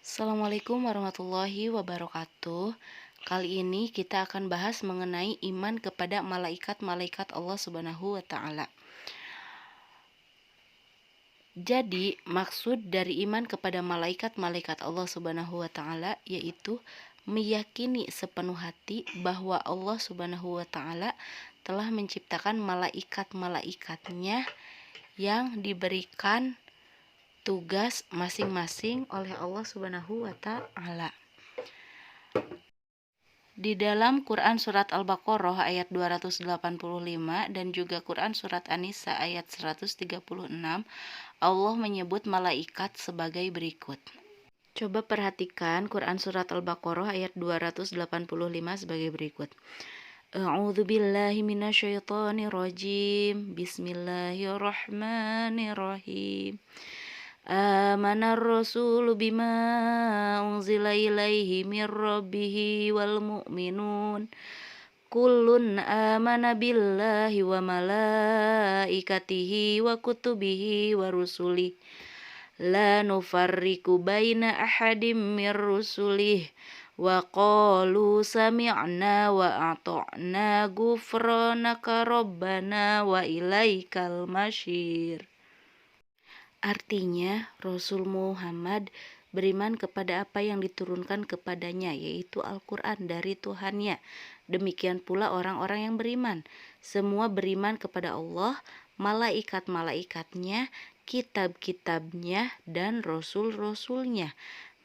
Assalamualaikum warahmatullahi wabarakatuh. Kali ini kita akan bahas mengenai iman kepada malaikat-malaikat Allah Subhanahu wa taala. Jadi, maksud dari iman kepada malaikat-malaikat Allah Subhanahu wa taala yaitu meyakini sepenuh hati bahwa Allah Subhanahu wa taala telah menciptakan malaikat-malaikatnya yang diberikan tugas masing-masing oleh Allah Subhanahu wa taala. Di dalam Quran Surat Al-Baqarah ayat 285 dan juga Quran Surat An-Nisa ayat 136, Allah menyebut malaikat sebagai berikut. Coba perhatikan Quran Surat Al-Baqarah ayat 285 sebagai berikut. A'udzu billahi minasyaitonir rajim. Bismillahirrahmanirrahim. Amanar rasulu bima unzila ilaihi mir rabbihi wal mu'minun kullun amana billahi wa malaikatihi wa kutubihi wa rusulih la nufarriqu baina ahadim mir rusulih wa qalu sami'na wa ata'na ghufranaka rabbana wa ilaikal masyir. Artinya, Rasul Muhammad beriman kepada apa yang diturunkan kepadanya, yaitu Al-Quran dari Tuhannya. Demikian pula orang-orang yang beriman. Semua beriman kepada Allah, malaikat-malaikatnya, kitab-kitabnya, dan rasul-rasulnya.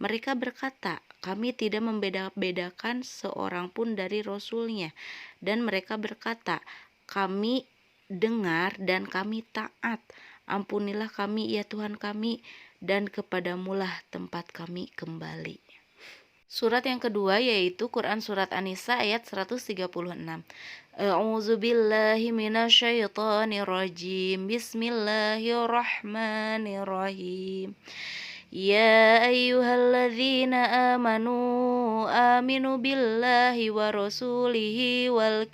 Mereka berkata, kami tidak membeda-bedakan seorang pun dari rasulnya. Dan mereka berkata, kami dengar dan kami taat. Ampunilah kami ya Tuhan kami, dan kepadamulah tempat kami kembali. Surat yang kedua yaitu Quran Surat An-Nisa ayat 136. A'udzu billahi minasyaitonir rajim. Bismillahirrahmanirrahim. Ya ayyuhalladzina amanu aminu billahi wa rasulihi wal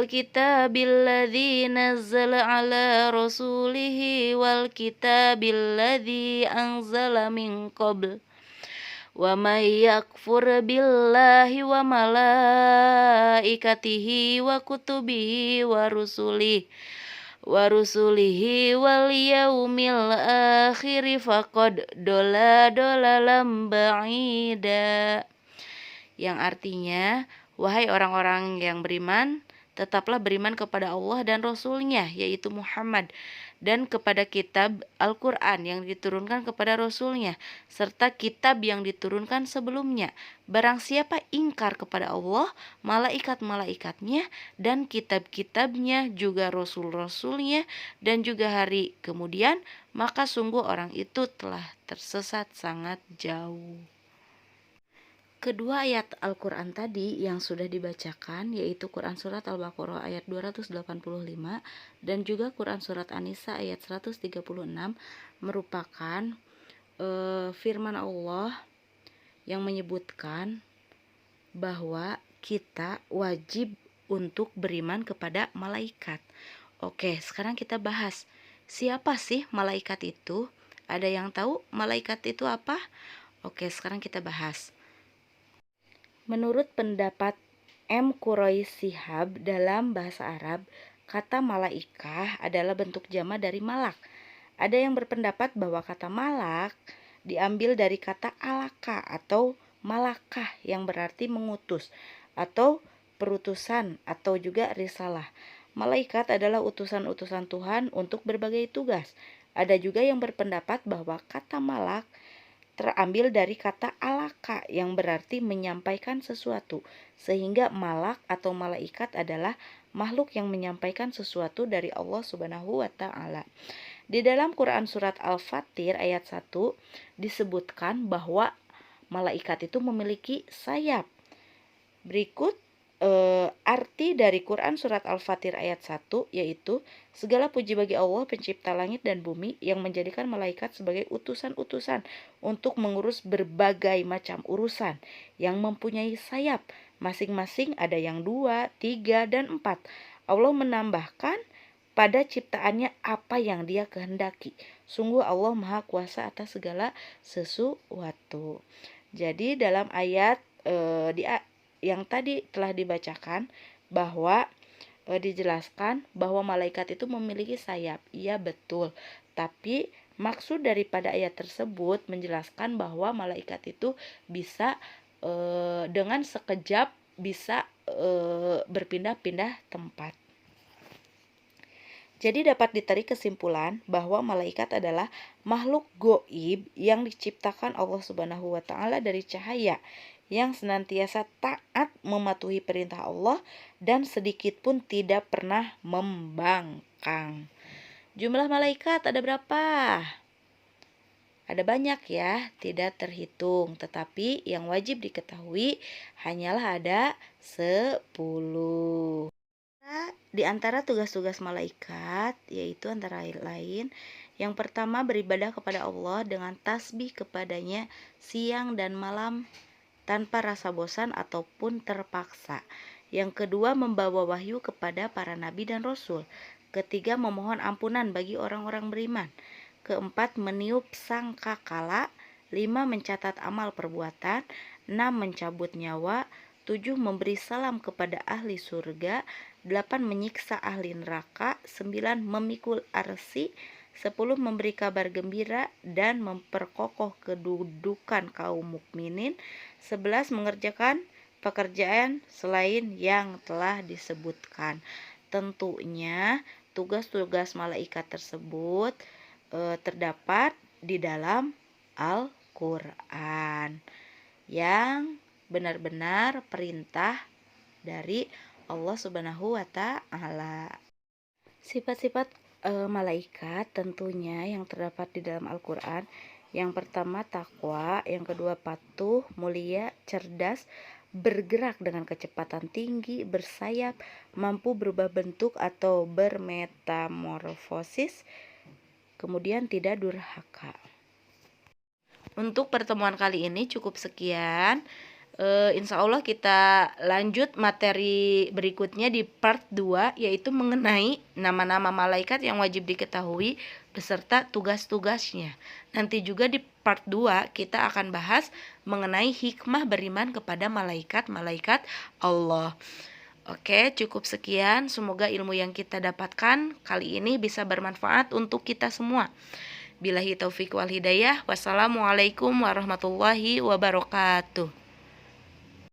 kitabil ladzi nazzala ala rasulihi wal kitabil ladzi anzala min qabl wa may yakfur billahi wa malaikatihi wa kutubihi wa rusulihi wal yaumil akhir faqad dolalam ba'ida, yang artinya, wahai orang-orang yang beriman, tetaplah beriman kepada Allah dan Rasul-Nya, yaitu Muhammad, dan kepada kitab Al-Quran yang diturunkan kepada Rasul-Nya, serta kitab yang diturunkan sebelumnya. Barang siapa ingkar kepada Allah, malaikat-malaikatnya, dan kitab-kitabnya, juga Rasul-Rasul-Nya, dan juga hari kemudian, maka sungguh orang itu telah tersesat sangat jauh. Kedua ayat Al-Quran tadi yang sudah dibacakan yaitu Quran Surat Al-Baqarah ayat 285 dan juga Quran Surat An-Nisa ayat 136 merupakan firman Allah yang menyebutkan bahwa kita wajib untuk beriman kepada malaikat. Oke, sekarang kita bahas siapa sih malaikat itu? Ada yang tahu malaikat itu apa? Oke, sekarang kita bahas. Menurut pendapat M. Quraish Shihab, dalam bahasa Arab, kata malaikah adalah bentuk jama dari malak. Ada yang berpendapat bahwa kata malak diambil dari kata alaka atau malakah yang berarti mengutus atau perutusan atau juga risalah. Malaikat adalah utusan-utusan Tuhan untuk berbagai tugas. Ada juga yang berpendapat bahwa kata malak terambil dari kata alaka yang berarti menyampaikan sesuatu, sehingga malak atau malaikat adalah makhluk yang menyampaikan sesuatu dari Allah Subhanahu wa taala. Di dalam Quran Surat Al-Fatir ayat 1 disebutkan bahwa malaikat itu memiliki sayap. Berikut arti dari Quran Surat Al-Fatir ayat 1 yaitu segala puji bagi Allah pencipta langit dan bumi yang menjadikan malaikat sebagai utusan-utusan untuk mengurus berbagai macam urusan yang mempunyai sayap, masing-masing ada yang 2, 3, dan 4. Allah menambahkan pada ciptaannya apa yang Dia kehendaki. Sungguh Allah Maha Kuasa atas segala sesuatu. Jadi dalam ayat yang tadi telah dibacakan bahwa dijelaskan bahwa malaikat itu memiliki sayap. Iya betul. Tapi maksud daripada ayat tersebut menjelaskan bahwa malaikat itu bisa dengan sekejap bisa berpindah-pindah tempat. Jadi dapat ditarik kesimpulan bahwa malaikat adalah makhluk goib yang diciptakan Allah Subhanahu wa taala dari cahaya yang senantiasa taat mematuhi perintah Allah dan sedikit pun tidak pernah membangkang. Jumlah malaikat ada berapa? Ada banyak ya, tidak terhitung, tetapi yang wajib diketahui hanyalah ada 10. Di antara tugas-tugas malaikat yaitu antara lain yang pertama beribadah kepada Allah dengan tasbih kepadanya siang dan malam tanpa rasa bosan ataupun terpaksa. Yang kedua membawa wahyu kepada para nabi dan rasul. Ketiga memohon ampunan bagi orang-orang beriman. Keempat meniup sangkakala. 5 mencatat amal perbuatan. 6 mencabut nyawa. 7 memberi salam kepada ahli surga. 8 menyiksa ahli neraka. 9 memikul arsy. 10 memberi kabar gembira dan memperkokoh kedudukan kaum mukminin. 11 mengerjakan pekerjaan selain yang telah disebutkan. Tentunya tugas-tugas malaikat tersebut terdapat di dalam Al-Quran yang benar-benar perintah dari Allah Subhanahu wa taala. Sifat-sifat malaikat tentunya yang terdapat di dalam Al-Quran. Yang pertama takwa, yang kedua patuh, mulia, cerdas, bergerak dengan kecepatan tinggi, bersayap, mampu berubah bentuk atau bermetamorfosis, kemudian tidak durhaka. Untuk pertemuan kali ini cukup sekian. Insya Allah kita lanjut materi berikutnya di part 2, yaitu mengenai nama-nama malaikat yang wajib diketahui beserta tugas-tugasnya. Nanti juga di part 2 kita akan bahas mengenai hikmah beriman kepada malaikat-malaikat Allah. Oke, cukup sekian. Semoga ilmu yang kita dapatkan kali ini bisa bermanfaat untuk kita semua. Billahi taufik wal hidayah. Wassalamualaikum warahmatullahi wabarakatuh.